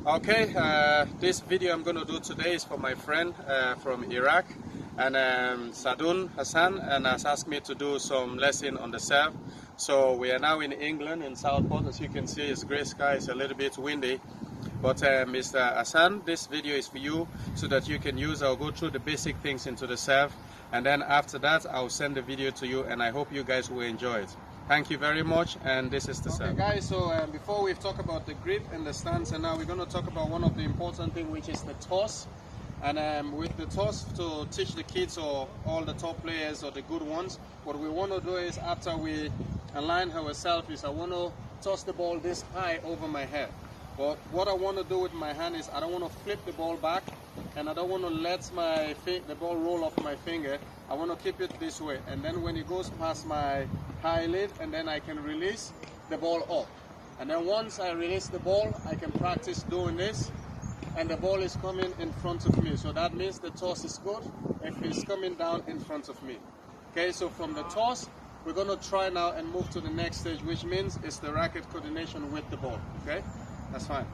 Okay, this video I'm going to do today is for my friend from Iraq, and Sadun Hassan, and has asked me to do some lesson on the serve. So we are now in England, in Southport. As you can see, it's grey sky, it's a little bit windy. But Mr. Hassan, this video is for you so that you can use, I'll go through the basic things into the serve, and then after that I'll send the video to you, and I hope you guys will enjoy it. Thank you very much, and this is the serve. Okay guys, so before we talk about the grip and the stance, and now we're going to talk about one of the important things, which is the toss. And with the toss, to teach the kids or all the top players or the good ones, what we want to do is, after we align ourselves, is I want to toss the ball this high over my head. But what I want to do with my hand is I don't want to flip the ball back, and I don't want to let the ball roll off my finger. I want to keep it this way, and then when it goes past my eyelid, and then I can release the ball up. And then once I release the ball, I can practice doing this, and the ball is coming in front of me. So that means the toss is good if it's coming down in front of me. Okay, so from the toss, we're going to try now and move to the next stage, which means it's the racket coordination with the ball. Okay, that's fine.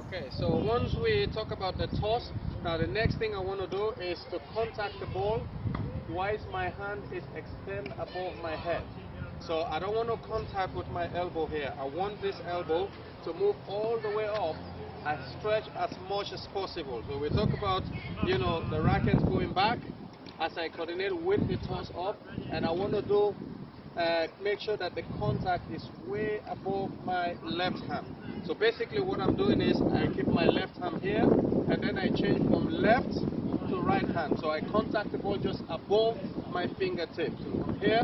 Okay, so once we talk about the toss, now the next thing I want to do is to contact the ball whilst my hand is extended above my head. So I don't want to contact with my elbow here. I want this elbow to move all the way up and stretch as much as possible. So we talk about, you know, the racket going back as I coordinate with the toss up, and I want to do make sure that the contact is way above my left hand. So basically what I'm doing is I keep my left hand here, and then I change from left to right hand. So I contact the ball just above my fingertips. So from here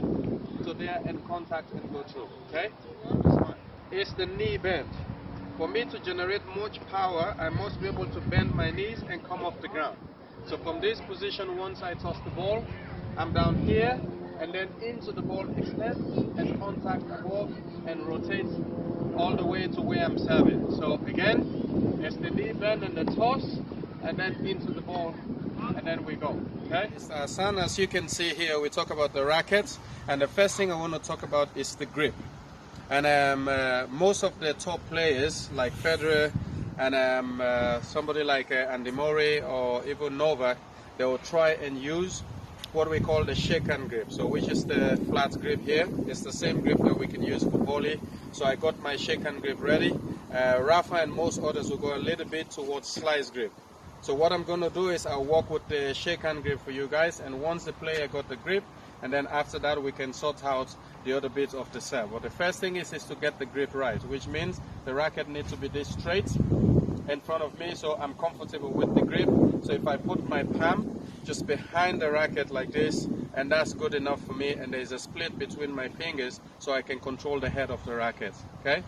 to there and contact and go through. Okay? It's the knee bend. For me to generate much power, I must be able to bend my knees and come off the ground. So from this position, once I toss the ball, I'm down here, and then into the ball, extend and contact above and rotate all the way to where I'm serving. So again, it's the knee bend and the toss, and then into the ball, and then we go. Okay? Son, as you can see here, we talk about the racket, and the first thing I want to talk about is the grip. And most of the top players like Federer and somebody like Andy Murray or even Novak, they will try and use what we call the shake hand grip, so which is the flat grip here. It's the same grip that we can use for volley. So I got my shake hand grip ready. Rafa and most others will go a little bit towards slice grip. So what I'm going to do is I'll walk with the shake hand grip for you guys, and once the player got the grip, and then after that we can sort out the other bits of the serve. But the first thing is to get the grip right, which means the racket needs to be this straight in front of me, so I'm comfortable with the grip. So if I put my palm just behind the racket like this, and that's good enough for me, and there's a split between my fingers so I can control the head of the racket. Okay?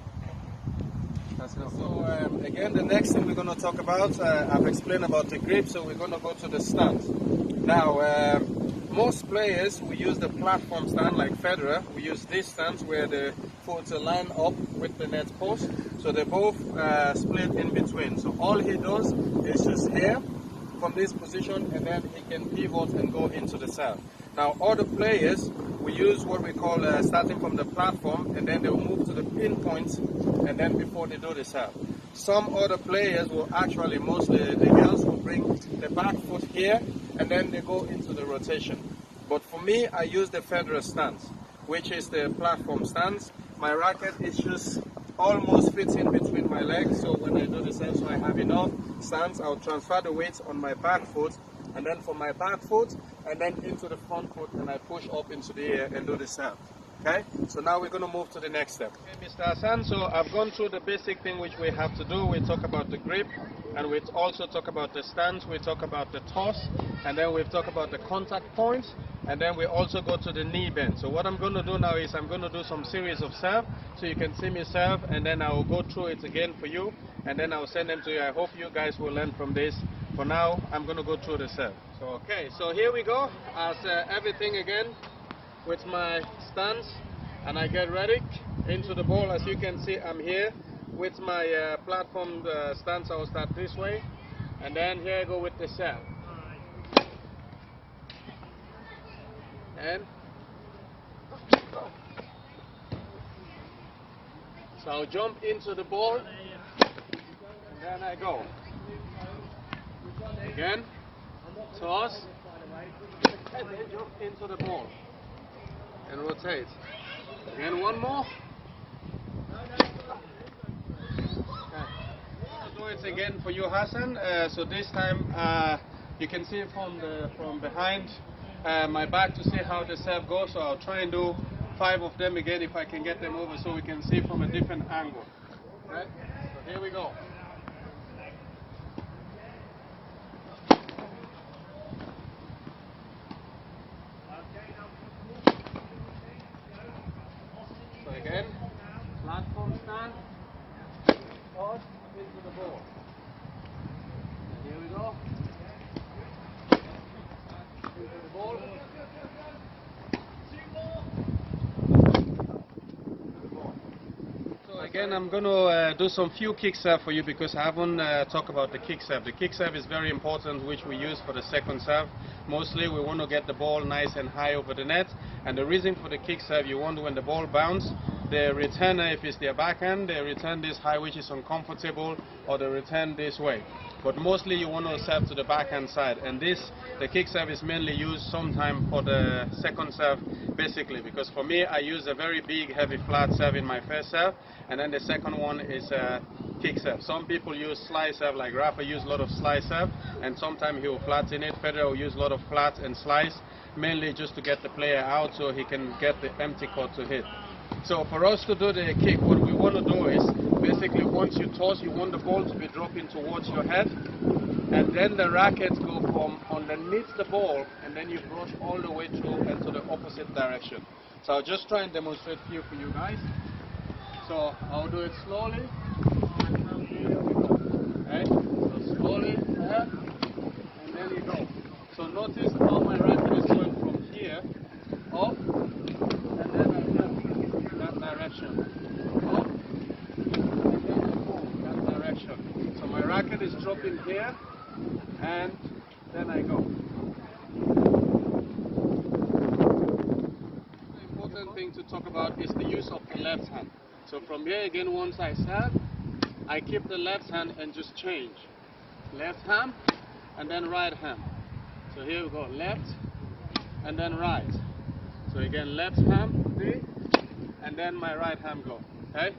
So again, the next thing we're going to talk about, I've explained about the grip, so we're going to go to the stance. Now, most players, we use the platform stand like Federer. We use this stance where the foot line up with the net post, so they both split in between. So all he does is just here from this position, and then he can pivot and go into the serve. Now other players, we use what we call starting from the platform, and then they'll move to the pinpoint, and then before they do the serve. Some other players will actually, mostly the girls, will bring the back foot here, and then they go into the rotation. But for me, I use the Federer stance, which is the platform stance. My racket is just almost fits in between my legs, so when I do the serve, so I have enough stance, I'll transfer the weight on my back foot, and then from my back foot, and then into the front foot, and I push up into the air and do the serve. Okay, so now we're going to move to the next step. Okay, Mr. Hassan, so I've gone through the basic thing which we have to do. We talk about the grip, and we also talk about the stance, we talk about the toss, and then we talk about the contact points, and then we also go to the knee bend. So what I'm going to do now is I'm going to do some series of serve, so you can see me serve, and then I will go through it again for you, and then I'll send them to you. I hope you guys will learn from this. For now, I'm going to go through the serve. So okay, so here we go, as everything again, with my stance, and I get ready into the ball. As you can see, I'm here with my platform stance. I'll start this way, and then here I go with the serve. And so I'll jump into the ball, and Then I go. Again, toss, and then jump into the ball. And rotate. Again, one more. I'll do it again for you, Hassan. So this time you can see from behind my back to see how the serve goes. So I'll try and do 5 of them again if I can get them over so we can see from a different angle. Right? So here we go. So again, platform stand, toss into the ball. And here we go. Into the ball. So again, I'm going to do some few kick serve for you because I haven't talked about the kick serve. The kick serve is very important, which we use for the second serve. Mostly we want to get the ball nice and high over the net, and the reason for the kick serve, you want when the ball bounces, the returner, if it's their backhand, they return this high which is uncomfortable, or they return this way. But mostly you want to serve to the backhand side, and the kick serve is mainly used sometime for the second serve basically, because for me I use a very big heavy flat serve in my first serve, and then the second one is a kick serve. Some people use slice serve, like Rafa use a lot of slice serve, and sometimes he will flatten it. Federer will use a lot of flat and slice, mainly just to get the player out so he can get the empty court to hit. So for us to do the kick, what we want to do is basically once you toss, you want the ball to be dropping towards your head, and then the rackets go from underneath the ball, and then you brush all the way through into the opposite direction. So I'll just try and demonstrate here for you guys. So I'll do it slowly. Okay? So slowly there, and then you go. So notice how my racket is going from here up, and then I go that direction. Up, and then I go that direction. So my racket is dropping here, and then I go. The important thing to talk about is the use of the left hand. So from here again, once I serve, I keep the left hand and just change. Left hand, and then right hand. So here we go, left, and then right. So again, left hand, and then my right hand go, okay?